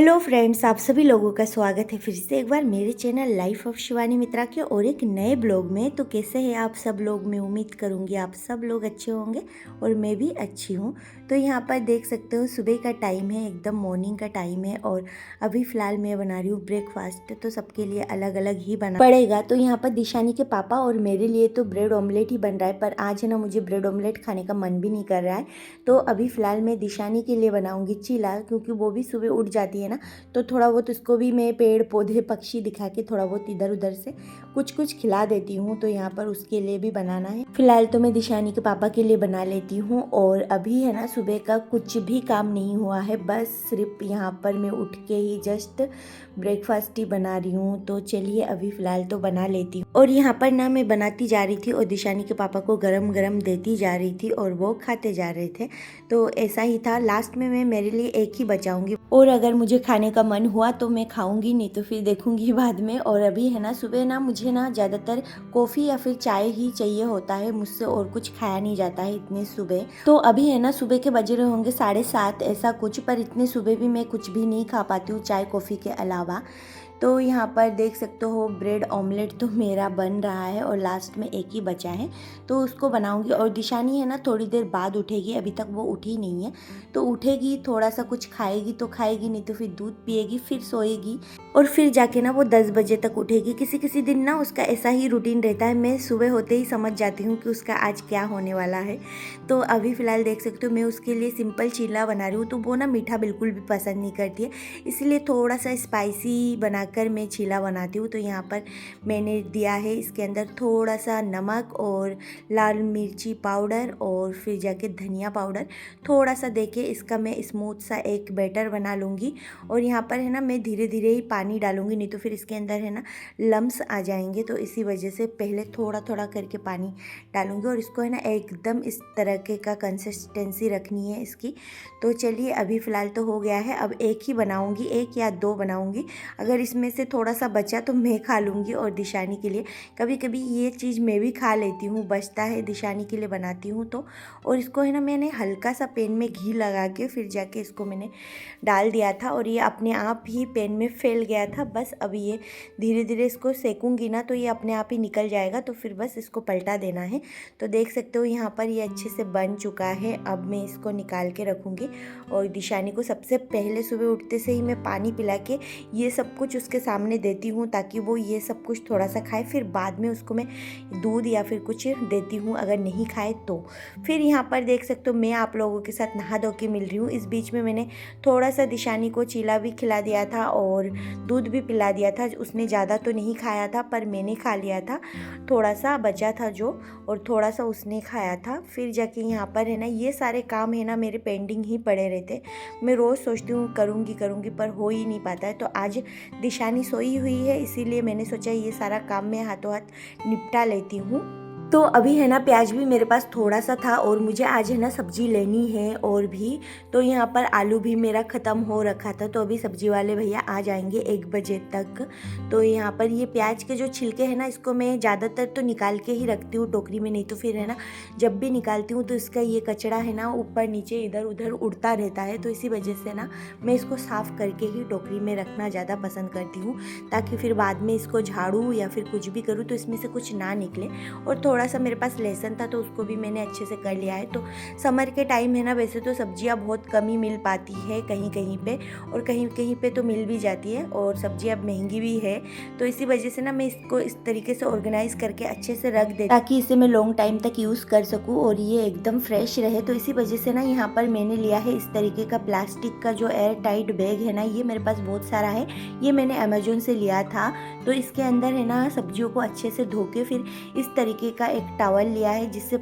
Hello friends, आप सभी लोगों का स्वागत है फिर से एक बार मेरे चैनल लाइफ ऑफ शिवानी मित्रा के और एक नए ब्लॉग में। तो कैसे हैं आप सब लोग? मैं उम्मीद करूंगी आप सब लोग अच्छे होंगे और मैं भी अच्छी हूं। तो यहाँ पर देख सकते हो सुबह का टाइम है, एकदम मॉर्निंग का टाइम है और अभी फ़िलहाल मैं बना रही हूँ ब्रेकफास्ट। तो सबके लिए अलग अलग ही बना पड़ेगा। तो यहाँ पर दिशानी के पापा और मेरे लिए तो ब्रेड ऑमलेट ही बन रहा है, पर आज है ना मुझे ब्रेड ऑमलेट खाने का मन भी नहीं कर रहा है। तो अभी फ़िलहाल मैं दिशानी के लिए बनाऊँगी चीला, क्योंकि वो भी सुबह उठ जाती है ना। तो थोड़ा बहुत उसको भी मैं पेड़ पौधे पक्षी दिखा के थोड़ा बहुत इधर उधर से कुछ कुछ खिला देती हूँ। तो यहाँ पर उसके लिए भी बनाना है। फिलहाल तो मैं दिशानी के पापा के लिए बना लेती हूँ। और अभी है ना सुबह का कुछ भी काम नहीं हुआ है, बस सिर्फ यहाँ पर मैं उठ के ही जस्ट ब्रेकफास्ट ही बना रही हूँ। तो चलिए अभी फ़िलहाल तो बना लेती हूँ। और यहाँ पर ना मैं बनाती जा रही थी और दिशानी के पापा को गरम गरम देती जा रही थी और वो खाते जा रहे थे। तो ऐसा ही था। लास्ट में मैं मेरे लिए एक ही बचाऊंगी और अगर मुझे खाने का मन हुआ तो मैं खाऊंगी, नहीं तो फिर देखूंगी बाद में। और अभी है ना सुबह ना मुझे ना ज़्यादातर कॉफ़ी या फिर चाय ही चाहिए होता है, मुझसे और कुछ खाया नहीं जाता है इतनी सुबह। तो अभी है ना सुबह के बज रहे होंगे 7:30 ऐसा कुछ, पर इतने सुबह भी मैं कुछ भी नहीं खा पाती हूँ चाय कॉफ़ी के अलावा। तो यहाँ पर देख सकते हो ब्रेड ऑमलेट तो मेरा बन रहा है और लास्ट में एक ही बचा है, तो उसको बनाऊंगी। और दिशानी है ना थोड़ी देर बाद उठेगी, अभी तक वो उठी नहीं है। तो उठेगी, थोड़ा सा कुछ खाएगी तो खाएगी, नहीं तो फिर दूध पिएगी, फिर सोएगी और फिर जाके ना वो 10 बजे तक उठेगी। किसी किसी दिन ना उसका ऐसा ही रूटीन रहता है, मैं सुबह होते ही समझ जाती हूँ कि उसका आज क्या होने वाला है। तो अभी फ़िलहाल देख सकते हो मैं उसके लिए सिंपल चीला बना रही हूँ। तो वो ना मीठा बिल्कुल भी पसंद नहीं करती है, इसलिए थोड़ा सा स्पाइसी बनाकर मैं चीला बनाती हूँ। तो यहाँ पर मैंने दिया है इसके अंदर थोड़ा सा नमक और लाल मिर्ची पाउडर और फिर जाके धनिया पाउडर थोड़ा सा देके इसका मैं स्मूथ सा एक बैटर बना लूँगी। और यहाँ पर है ना मैं धीरे धीरे ही पानी डालूँगी, नहीं तो फिर इसके अंदर है ना लम्स आ जाएंगे। तो इसी वजह से पहले थोड़ा थोड़ा करके पानी डालूँगी और इसको है ना एकदम इस तरह के का कंसिस्टेंसी रखनी है इसकी। तो चलिए अभी फ़िलहाल तो हो गया है। अब एक ही बनाऊँगी, एक या दो बनाऊँगी। अगर इसमें से थोड़ा सा बचा तो मैं खा लूँगी और दिशानी के लिए। कभी कभी ये चीज़ मैं भी खा लेती हूँ, बचता है दिशानी के लिए बनाती हूँ तो। और इसको है ना मैंने हल्का सा पैन में घी लगा के फिर जाके इसको मैंने डाल दिया था और ये अपने आप ही पैन में फैल गया था। बस अब ये धीरे धीरे इसको सेकूंगी ना तो ये अपने आप ही निकल जाएगा, तो फिर बस इसको पलटा देना है। तो देख सकते हो यहाँ पर ये अच्छे से बन चुका है। अब मैं इसको निकाल के रखूँगी और दिशानी को सबसे पहले सुबह उठते से ही मैं पानी पिला के ये सब कुछ उसके सामने देती हूँ, ताकि वो ये सब कुछ थोड़ा सा खाए। फिर बाद में उसको मैं दूध या फिर कुछ देती हूँ, अगर नहीं खाए तो। फिर यहाँ पर देख सकते हो मैं आप लोगों के साथ नहा धो के मिल रही हूँ। इस बीच में मैंने थोड़ा सा दिशानी को चीला भी खिला दिया था और दूध भी पिला दिया था। उसने ज़्यादा तो नहीं खाया था, पर मैंने खा लिया था, थोड़ा सा बचा था जो, और थोड़ा सा उसने खाया था। फिर जाके यहाँ पर है ना ये सारे काम है ना मेरे पेंडिंग ही पड़े रहते। मैं रोज़ सोचती हूँ करूँगी करूँगी, पर हो ही नहीं पाता है। तो आज दिशानी सोई हुई है, इसीलिए मैंने सोचा ये सारा काम मैं हाथों हाथ निपटा लेती हूँ। तो अभी है ना प्याज भी मेरे पास थोड़ा सा था और मुझे आज है ना सब्जी लेनी है और भी। तो यहाँ पर आलू भी मेरा ख़त्म हो रखा था, तो अभी सब्जी वाले भैया आ जाएंगे 1 बजे तक। तो यहाँ पर ये प्याज के जो छिलके हैं ना इसको मैं ज़्यादातर तो निकाल के ही रखती हूँ टोकरी में, नहीं तो फिर है ना जब भी निकालती हूँ तो इसका ये कचरा है ना ऊपर नीचे इधर उधर उड़ता रहता है। तो इसी वजह से ना मैं इसको साफ़ करके ही टोकरी में रखना ज़्यादा पसंद करती हूँ, ताकि फिर बाद में इसको झाड़ू या फिर कुछ भी करूँ तो इसमें से कुछ ना निकले। और थोड़ा सा मेरे पास लहसुन था तो उसको भी मैंने अच्छे से कर लिया है। तो समर के टाइम है ना वैसे तो सब्जियां बहुत कम ही मिल पाती है कहीं कहीं पे, और कहीं कहीं पे तो मिल भी जाती है, और सब्जियां अब महंगी भी है। तो इसी वजह से ना मैं इसको इस तरीके से ऑर्गेनाइज करके अच्छे से रख देती, ताकि इसे मैं लॉन्ग टाइम तक यूज़ कर सकूँ और ये एकदम फ्रेश रहे। तो इसी वजह से ना यहाँ पर मैंने लिया है इस तरीके का प्लास्टिक का जो एयर टाइट बैग है ना, ये मेरे पास बहुत सारा है, ये मैंने अमेजोन से लिया था। तो इसके अंदर है ना सब्जियों को अच्छे से धो के फिर इस तरीके का एक टॉवल लिया है, जिससे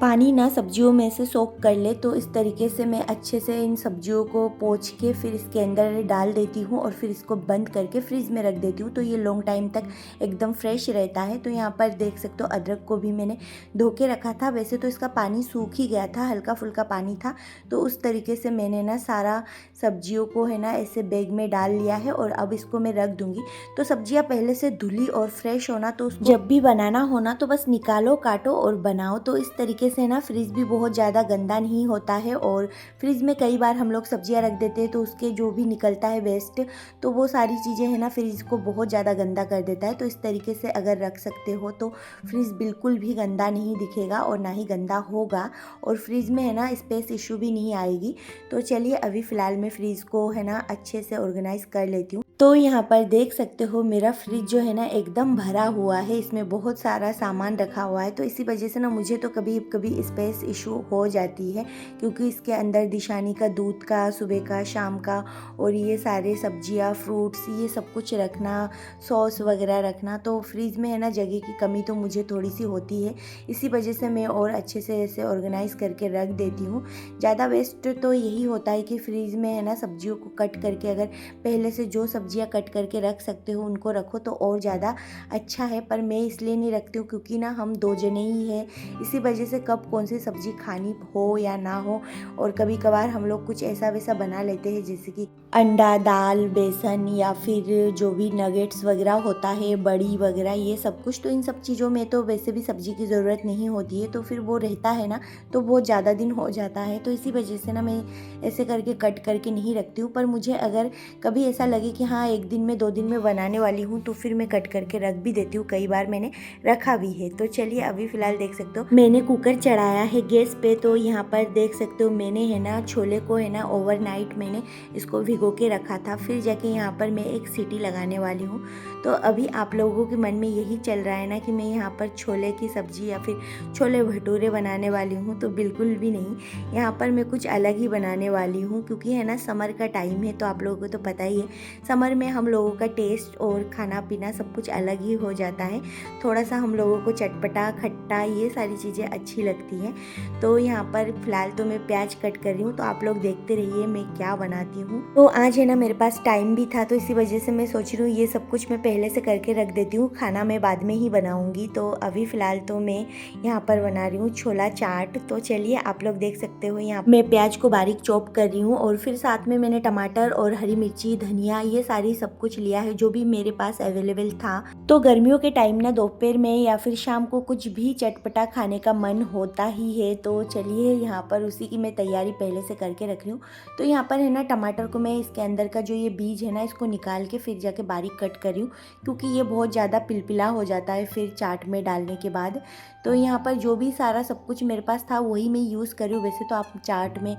पानी ना सब्जियों में से सोख कर ले। तो इस तरीके से मैं अच्छे से इन सब्जियों को पोंछ के फिर इसके अंदर डाल देती हूँ और फिर इसको बंद करके फ्रिज में रख देती हूँ। तो ये लॉन्ग टाइम तक एकदम फ्रेश रहता है। तो यहाँ पर देख सकते हो अदरक को भी मैंने धो के रखा था, वैसे तो इसका पानी सूख ही गया था, हल्का फुल्का पानी था। तो उस तरीके से मैंने ना सारा सब्जियों को है ना ऐसे बैग में डाल लिया है और अब इसको मैं रख दूँगी। तो सब्जियाँ पहले से धुली और फ्रेश होना, तो उसको जब भी बनाना होना तो बस निकालो निकालो, काटो और बनाओ। तो इस तरीके से ना फ्रिज भी बहुत ज़्यादा गंदा नहीं होता है। और फ्रिज में कई बार हम लोग सब्जियां रख देते हैं तो उसके जो भी निकलता है वेस्ट, तो वो सारी चीज़ें है ना फ्रिज को बहुत ज़्यादा गंदा कर देता है। तो इस तरीके से अगर रख सकते हो तो फ्रिज बिल्कुल भी गंदा नहीं दिखेगा और ना ही गंदा होगा, और फ्रिज में है ना स्पेस इशू भी नहीं आएगी। तो चलिए अभी फ़िलहाल मैं फ्रिज को है ना अच्छे से ऑर्गेनाइज़ कर लेती हूँ। तो यहाँ पर देख सकते हो मेरा फ्रिज जो है ना एकदम भरा हुआ है, इसमें बहुत सारा सामान रखा हुआ है। तो इसी वजह से ना मुझे तो कभी कभी स्पेस इशू हो जाती है, क्योंकि इसके अंदर दिशानी का दूध का, सुबह का, शाम का, और ये सारे सब्जियाँ, फ्रूट्स, ये सब कुछ रखना, सॉस वगैरह रखना, तो फ्रिज में है ना जगह की कमी तो मुझे थोड़ी सी होती है। इसी वजह से मैं और अच्छे से ऐसे ऑर्गेनाइज़ करके रख देती हूँ। ज़्यादा वेस्ट तो यही होता है कि फ्रिज में है ना सब्जियों को कट करके, अगर पहले से जो सब्जियां कट करके रख सकते हो उनको रखो तो और ज़्यादा अच्छा है। पर मैं इसलिए नहीं रखती हूँ क्योंकि ना हम 2 जने ही हैं, इसी वजह से कब कौन सी सब्जी खानी हो या ना हो, और कभी कभार हम लोग कुछ ऐसा वैसा बना लेते हैं जैसे कि अंडा, दाल, बेसन, या फिर जो भी नगेट्स वगैरह होता है, बड़ी वगैरह, ये सब कुछ। तो इन सब चीज़ों में तो वैसे भी सब्जी की ज़रूरत नहीं होती है, तो फिर वो रहता है ना तो बहुत ज़्यादा दिन हो जाता है। तो इसी वजह से ना मैं ऐसे करके कट करके नहीं रखती हूँ। पर मुझे अगर कभी ऐसा लगे कि हाँ 1 दिन में 2 दिन में बनाने वाली हूँ तो फिर मैं कट करके रख भी देती हूँ। कई बार मैंने रखा भी है। तो चलिए अभी फ़िलहाल देख सकते हो मैंने कुकर चढ़ाया है गैस पे। तो यहाँ पर देख सकते हो मैंने है ना छोले को है ना ओवरनाइट मैंने इसको भिगो के रखा था, फिर जाके यहाँ पर मैं एक सीटी लगाने वाली हूँ। तो अभी आप लोगों के मन में यही चल रहा है ना कि मैं यहाँ पर छोले की सब्ज़ी या फिर छोले भटूरे बनाने वाली हूँ, तो बिल्कुल भी नहीं। यहाँ पर मैं कुछ अलग ही बनाने वाली हूँ, क्योंकि है ना समर का टाइम है, तो आप लोगों को तो पता ही है समर में हम लोगों का टेस्ट और खाना पीना सब कुछ अलग ही हो जाता है। थोड़ा सा हम लोगों को चटपटा, खट्टा, ये सारी चीज़ें अच्छी लगती हैं। तो यहाँ पर फ़िलहाल तो मैं प्याज कट कर रही हूँ, तो आप लोग देखते रहिए मैं क्या बनाती हूँ। तो आज है ना मेरे पास टाइम भी था, तो इसी वजह से मैं सोच रही हूँ ये सब कुछ मैं पहले से करके रख देती हूँ, खाना मैं बाद में ही बनाऊँगी। तो अभी फ़िलहाल तो मैं यहाँ पर बना रही हूँ छोला चाट। तो चलिए आप लोग देख सकते हो यहाँ मैं प्याज को बारीक चॉप कर रही हूँ, और फिर साथ में मैंने टमाटर और हरी मिर्ची, धनिया, ये सारी सब कुछ लिया है जो भी मेरे पास अवेलेबल था। तो गर्मियों के टाइम ना दोपहर में या फिर शाम को कुछ भी चटपटा खाने का मन होता ही है। तो चलिए यहाँ पर उसी की मैं तैयारी पहले से करके रख रही हूँ। तो यहाँ पर है ना टमाटर को मैं इसके अंदर का जो ये बीज है ना इसको निकाल के फिर जाके बारीक कट कर रही हूँ, क्योंकि ये बहुत ज़्यादा पिलपिला हो जाता है फिर चाट में डालने के बाद। तो यहाँ पर जो भी सारा सब कुछ मेरे पास था वही मैं यूज़ कर रही हूँ। वैसे तो आप चाट में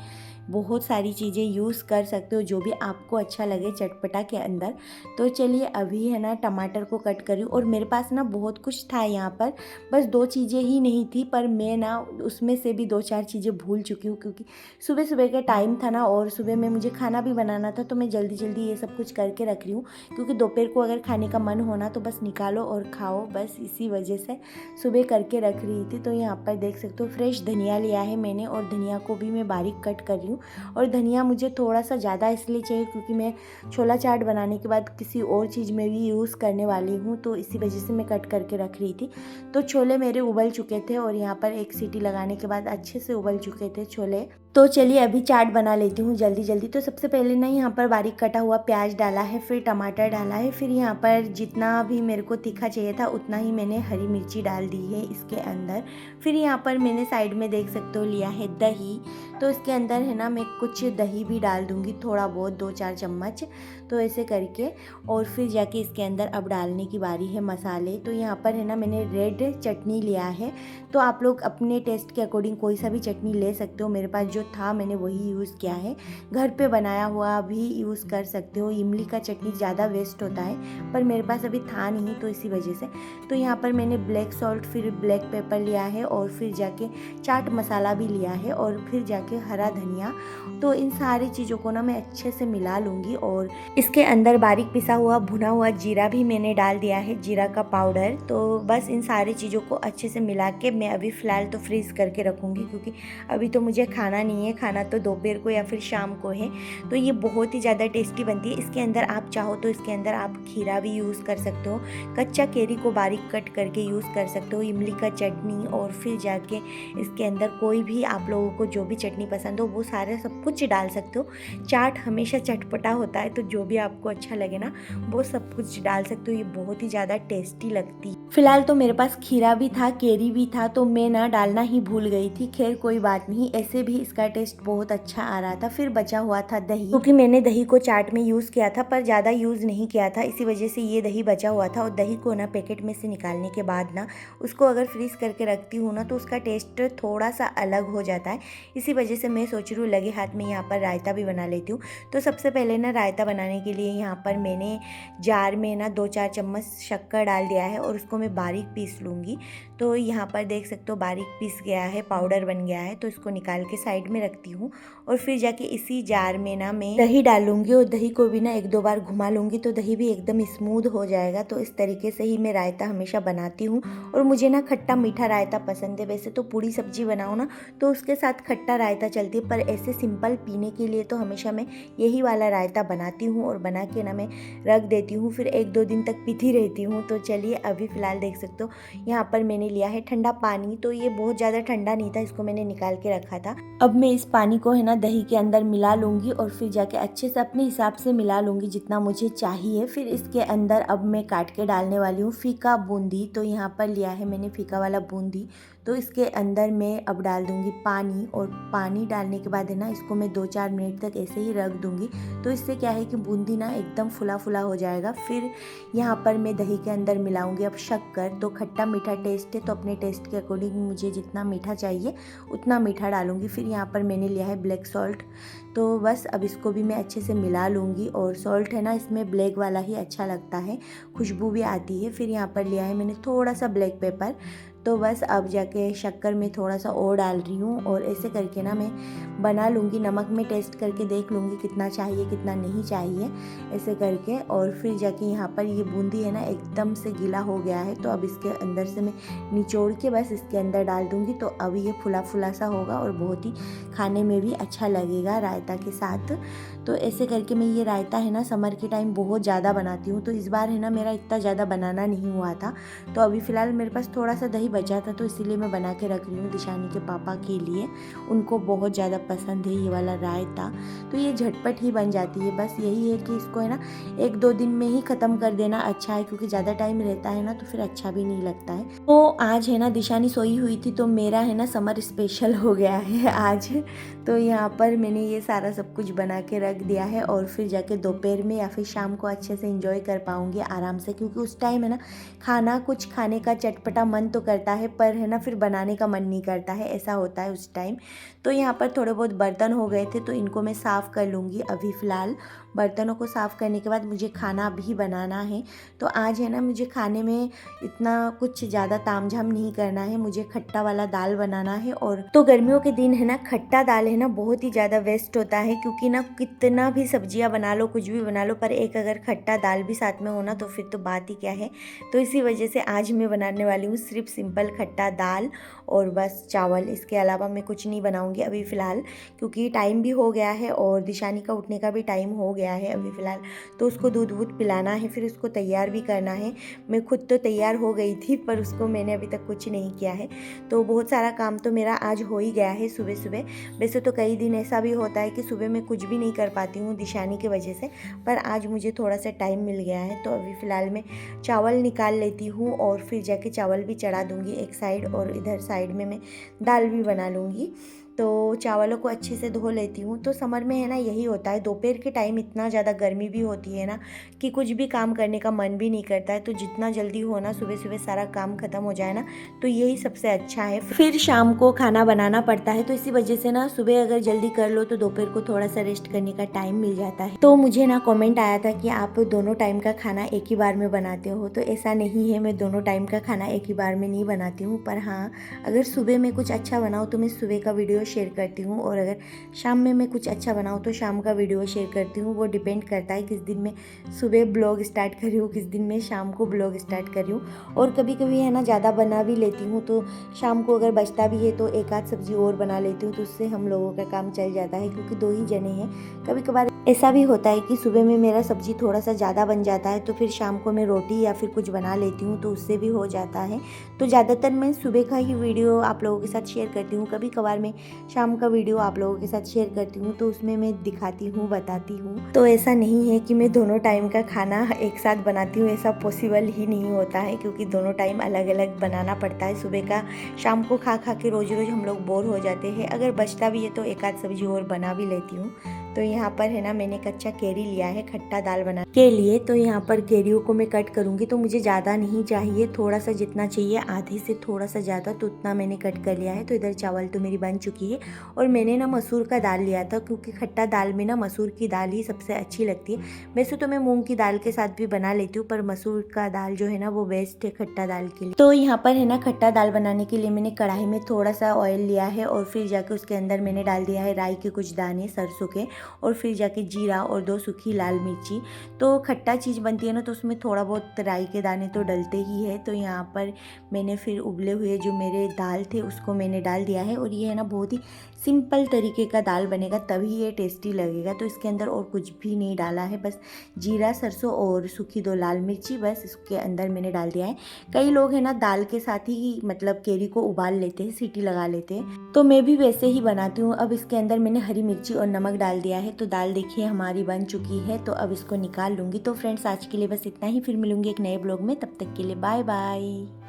बहुत सारी चीज़ें यूज़ कर सकते हो जो भी आपको अच्छा लगे चटपटा के अंदर। तो चलिए अभी है ना टमाटर को कट करी, और मेरे पास ना बहुत कुछ था यहाँ पर, बस 2 चीज़ें ही नहीं थी, पर मैं ना उसमें से भी 2-4 चीज़ें भूल चुकी हूँ, क्योंकि सुबह सुबह का टाइम था ना और सुबह में मुझे खाना भी बनाना था। तो मैं जल्दी जल्दी ये सब कुछ करके रख रही हूँ, क्योंकि दोपहर को अगर खाने का मन होना तो बस निकालो और खाओ, बस इसी वजह से सुबह करके रख रही थी। तो यहाँ पर देख सकते हो फ्रेश धनिया लिया है मैंने, और धनिया को भी मैं बारीक कट कर रही हूँ। और धनिया मुझे थोड़ा सा ज़्यादा इसलिए चाहिए क्योंकि मैं छोला चाट बनाने के बाद किसी और चीज़ में भी यूज़ करने वाली हूँ, तो इसी वजह से मैं कट करके रख रही थी। तो छोले मेरे उबल चुके थे, और यहाँ पर एक सीटी लगाने के बाद अच्छे से उबल चुके थे छोले। तो चलिए अभी चाट बना लेती हूँ जल्दी जल्दी। तो सबसे पहले ना यहाँ पर बारीक कटा हुआ प्याज डाला है, फिर टमाटर डाला है, फिर यहाँ पर जितना भी मेरे को तीखा चाहिए था उतना ही मैंने हरी मिर्ची डाल दी है इसके अंदर। फिर यहाँ पर मैंने साइड में देख सकते हो लिया है दही। तो इसके अंदर है ना मैं कुछ दही भी डाल दूँगी, थोड़ा बहुत 2-4 चम्मच, तो ऐसे करके। और फिर जाके इसके अंदर अब डालने की बारी है मसाले। तो यहाँ पर है ना मैंने रेड चटनी लिया है, तो आप लोग अपने टेस्ट के अकॉर्डिंग कोई सा भी चटनी ले सकते हो। मेरे पास जो था मैंने वही यूज़ किया है, घर पे बनाया हुआ भी यूज़ कर सकते हो। इमली का चटनी ज़्यादा वेस्ट होता है, पर मेरे पास अभी था नहीं तो इसी वजह से। तो यहाँ पर मैंने ब्लैक सॉल्ट, फिर ब्लैक पेपर लिया है, और फिर जाके चाट मसाला भी लिया है, और फिर जाके हरा धनिया। तो इन सारी चीज़ों को ना मैं अच्छे से मिला लूँगी, और इसके अंदर बारीक पिसा हुआ भुना हुआ जीरा भी मैंने डाल दिया है, जीरा का पाउडर। तो बस इन सारी चीज़ों को अच्छे से मिला के मैं अभी फ़िलहाल तो फ्रीज़ करके रखूँगी, क्योंकि अभी तो मुझे खाना नहीं है, खाना तो दोपहर को या फिर शाम को है। तो ये बहुत ही ज़्यादा टेस्टी बनती है। इसके अंदर आप चाहो तो इसके अंदर आप खीरा भी यूज़ कर सकते हो, कच्चा केरी को बारीक कट करके यूज़ कर सकते हो, इमली का चटनी, और फिर जाके इसके अंदर कोई भी आप लोगों को जो भी चटनी पसंद हो वो सारे सब कुछ डाल सकते हो। चाट हमेशा चटपटा होता है, तो जो भी आपको अच्छा लगे ना वो सब कुछ डाल सकते हो। ये बहुत ही ज़्यादा टेस्टी लगती है। फ़िलहाल तो मेरे पास खीरा भी था, केरी भी था, तो मैं ना डालना ही भूल गई थी। खैर कोई बात नहीं, ऐसे भी इसका टेस्ट बहुत अच्छा आ रहा था। फिर बचा हुआ था दही, क्योंकि मैंने दही को चाट में यूज़ किया था पर ज़्यादा यूज़ नहीं किया था, इसी वजह से ये दही बचा हुआ था। और दही को ना पैकेट में से निकालने के बाद ना उसको अगर फ्रीज़ करके रखती हूँ ना तो उसका टेस्ट थोड़ा सा अलग हो जाता है। इसी वजह से मैं सोच रही हूँ लगे हाथ में यहाँ पर रायता भी बना लेती हूँ। तो सबसे पहले ना रायता बनाने के लिए यहाँ पर मैंने जार में ना 2-4 चम्मच शक्कर डाल दिया है और उसको मैं बारीक पीस लूँगी। तो यहाँ पर देख सकते हो बारीक पीस गया है, पाउडर बन गया है। तो इसको निकाल के साइड में रखती हूँ और फिर जाके इसी जार में ना मैं दही डालूँगी और दही को भी ना 1-2 बार घुमा लूँगी तो दही भी एकदम स्मूथ हो जाएगा। तो इस तरीके से ही मैं रायता हमेशा बनाती हूँ और मुझे ना खट्टा मीठा रायता पसंद है। वैसे तो पूड़ी सब्जी बनाओ ना तो उसके साथ खट्टा रायता चलती है, पर ऐसे सिंपल पीने के लिए तो हमेशा मैं यही वाला रायता बनाती हूँ और बना के ना मैं रख देती हूँ, फिर 1-2 दिन तक पीती रहती हूँ। तो चलिए अभी फ़िलहाल देख सकते हो यहाँ पर मैंने लिया है ठंडा पानी। तो ये बहुत ज़्यादा ठंडा नहीं था, इसको मैंने निकाल के रखा था। अब मैं इस पानी को है ना दही के अंदर मिला लूँगी और फिर जाके अच्छे से अपने हिसाब से मिला लूँगी जितना मुझे चाहिए। फिर इसके अंदर अब मैं काट के डालने वाली हूँ फीका बूंदी। तो यहाँ पर लिया है मैंने फीका वाला बूंदी। तो इसके अंदर मैं अब डाल दूँगी पानी और पानी डालने के बाद है ना इसको मैं 2-4 मिनट तक ऐसे ही रख दूँगी। तो इससे क्या है कि बूंदी ना एकदम फुला फुला हो जाएगा। फिर यहाँ पर मैं दही के अंदर मिलाऊंगी अब शक्कर। तो खट्टा मीठा टेस्ट है तो अपने टेस्ट के अकॉर्डिंग मुझे जितना मीठा चाहिए उतना मीठा डालूंगी। फिर यहाँ पर मैंने लिया है ब्लैक सॉल्ट। तो बस अब इसको भी मैं अच्छे से मिला लूँगी और सॉल्ट है ना इसमें ब्लैक वाला ही अच्छा लगता है, खुशबू भी आती है। फिर यहाँ पर लिया है मैंने थोड़ा सा ब्लैक पेपर। तो बस अब जाके शक्कर में थोड़ा सा और डाल रही हूँ और ऐसे करके ना मैं बना लूँगी। नमक में टेस्ट करके देख लूँगी कितना चाहिए कितना नहीं चाहिए ऐसे करके। और फिर जाके यहाँ पर ये बूंदी है ना एकदम से गीला हो गया है तो अब इसके अंदर से मैं निचोड़ के बस इसके अंदर डाल दूँगी। तो अब ये फुला फुला सा होगा और बहुत ही खाने में भी अच्छा लगेगा रायता के साथ। तो ऐसे करके मैं ये रायता है ना समर के टाइम बहुत ज़्यादा बनाती हूँ। तो इस बार है ना मेरा इतना ज़्यादा बनाना नहीं हुआ था, तो अभी फ़िलहाल मेरे पास थोड़ा सा दही बचा था तो इसीलिए मैं बना के रख रही हूँ दिशानी के पापा के लिए। उनको बहुत ज़्यादा पसंद है ये वाला रायता। तो ये झटपट ही बन जाती है, बस यही है कि इसको है ना 1-2 दिन में ही ख़त्म कर देना अच्छा है, क्योंकि ज़्यादा टाइम रहता है ना तो फिर अच्छा भी नहीं लगता है। तो आज है ना दिशानी सोई हुई थी तो मेरा है ना समर स्पेशल हो गया है आज। तो यहाँ पर मैंने ये सारा सब कुछ बना के रख दिया है और फिर जाके दोपहर में या फिर शाम को अच्छे से एंजॉय कर पाऊँगी आराम से, क्योंकि उस टाइम है ना खाना कुछ खाने का चटपटा मन तो करता है पर है ना फिर बनाने का मन नहीं करता है, ऐसा होता है उस टाइम। तो यहाँ पर थोड़े बहुत बर्तन हो गए थे तो इनको मैं साफ़ कर लूँगी अभी फ़िलहाल। बर्तनों को साफ़ करने के बाद मुझे खाना भी बनाना है। तो आज है ना मुझे खाने में इतना कुछ ज़्यादा तामझाम नहीं करना है, मुझे खट्टा वाला दाल बनाना है। और तो गर्मियों के दिन है ना खट्टा दाल है ना बहुत ही ज़्यादा वेस्ट होता है, क्योंकि ना कितना भी सब्जियां बना लो कुछ भी बना लो पर एक अगर खट्टा दाल भी साथ में होना तो फिर तो बात ही क्या है। तो इसी वजह से आज मैं बनाने वाली हूँ सिर्फ सिंपल खट्टा दाल और बस चावल। इसके अलावा मैं कुछ नहीं बनाऊँगी अभी फ़िलहाल, क्योंकि टाइम भी हो गया है और दिशानी का उठने का भी टाइम हो गया है अभी फ़िलहाल। तो उसको दूध वूध पिलाना है, फिर उसको तैयार भी करना है। मैं खुद तो तैयार हो गई थी पर उसको मैंने अभी तक कुछ नहीं किया है। तो बहुत सारा काम तो मेरा आज हो ही गया है सुबह सुबह। वैसे तो कई दिन ऐसा भी होता है कि सुबह मैं कुछ भी नहीं कर पाती हूँ दिशानी की वजह से, पर आज मुझे थोड़ा सा टाइम मिल गया है। तो अभी फ़िलहाल मैं चावल निकाल लेती हूँ और फिर जाके चावल भी चढ़ा दूँगी एक साइड और इधर साइड में मैं दाल भी बना लूँगी। तो चावलों को अच्छे से धो लेती हूँ। तो समर में है ना यही होता है, दोपहर के टाइम इतना ज़्यादा गर्मी भी होती है ना कि कुछ भी काम करने का मन भी नहीं करता है। तो जितना जल्दी हो ना सुबह सुबह सारा काम खत्म हो जाए ना तो यही सबसे अच्छा है। फिर शाम को खाना बनाना पड़ता है, तो इसी वजह से ना सुबह अगर जल्दी कर लो तो दोपहर को थोड़ा सा रेस्ट करने का टाइम मिल जाता है। तो मुझे ना कमेंट आया था कि आप दोनों टाइम का खाना एक ही बार में बनाते हो, तो ऐसा नहीं है, मैं दोनों टाइम का खाना एक ही बार में नहीं बनाती हूँ। पर हाँ, अगर सुबह में कुछ अच्छा बनाऊँ तो मैं सुबह का वीडियो शेयर करती हूँ और अगर शाम में मैं कुछ अच्छा बनाऊँ तो शाम का वीडियो शेयर करती हूँ। वो डिपेंड करता है किस दिन मैं सुबह ब्लॉग स्टार्ट कर रही हूँ, किस दिन मैं शाम को ब्लॉग स्टार्ट कर रही हूँ। और कभी कभी है ना ज़्यादा बना भी लेती हूँ तो शाम को अगर बचता भी है तो एक आध सब्जी और बना लेती हूँ, तो उससे हम लोगों का काम चल जाता है, क्योंकि 2 ही जने हैं। कभी कभार ऐसा भी होता है कि सुबह में मेरा सब्जी थोड़ा सा ज़्यादा बन जाता है तो फिर शाम को मैं रोटी या फिर कुछ बना लेती हूँ, तो उससे भी हो जाता है। तो ज़्यादातर मैं सुबह का ही वीडियो आप लोगों के साथ शेयर करती हूँ। कभी कभार मैं शाम का वीडियो आप लोगों के साथ शेयर करती हूँ, तो उसमें मैं दिखाती हूँ, बताती हूँ। तो ऐसा नहीं है कि मैं दोनों टाइम का खाना एक साथ बनाती हूँ, ऐसा पॉसिबल ही नहीं होता है, क्योंकि दोनों टाइम अलग अलग बनाना पड़ता है। सुबह का शाम को खा खा के रोज़ रोज़ हम लोग बोर हो जाते हैं। अगर बचता भी है तो एक आध सब्जी और बना भी लेती हूँ। तो यहाँ पर है ना, मैंने कच्चा कैरी लिया है खट्टा दाल बनाने के लिए। तो यहाँ पर कैरियों को मैं कट करूँगी, तो मुझे ज़्यादा नहीं चाहिए, थोड़ा सा जितना चाहिए आधे से थोड़ा सा ज़्यादा, तो उतना मैंने कट कर लिया है। तो इधर चावल तो मेरी बन चुकी है। और मैंने ना मसूर का दाल लिया था, क्योंकि खट्टा दाल में ना मसूर की दाल ही सबसे अच्छी लगती है। वैसे तो मैं मूंग की दाल के साथ भी बना लेती हूँ, पर मसूर का दाल जो है ना वो बेस्ट है खट्टा दाल के लिए। तो यहाँ पर है ना, खट्टा दाल बनाने के लिए मैंने कढ़ाई में थोड़ा सा ऑयल लिया है, और फिर जाके उसके अंदर मैंने डाल दिया है राई के कुछ दाने सरसों के, और फिर जाके जीरा और 2 सूखी लाल मिर्ची। तो खट्टा चीज़ बनती है ना, तो उसमें थोड़ा बहुत राई के दाने तो डलते ही है। तो यहाँ पर मैंने फिर उबले हुए जो मेरे दाल थे उसको मैंने डाल दिया है। और ये है ना, बहुत ही सिंपल तरीके का दाल बनेगा, तभी ये टेस्टी लगेगा। तो इसके अंदर और कुछ भी नहीं डाला है, बस जीरा सरसों और सूखी 2 लाल मिर्ची, बस इसके अंदर मैंने डाल दिया है। कई लोग है ना दाल के साथ ही मतलब केरी को उबाल लेते हैं, सीटी लगा लेते हैं, तो मैं भी वैसे ही बनाती हूँ। अब इसके अंदर मैंने हरी मिर्ची और नमक डाल दिया है। तो दाल देखिए हमारी बन चुकी है, तो अब इसको निकाल लूँगी। तो फ्रेंड्स, आज के लिए बस इतना ही, फिर मिलूंगी एक नए ब्लॉग में, तब तक के लिए बाय बाय।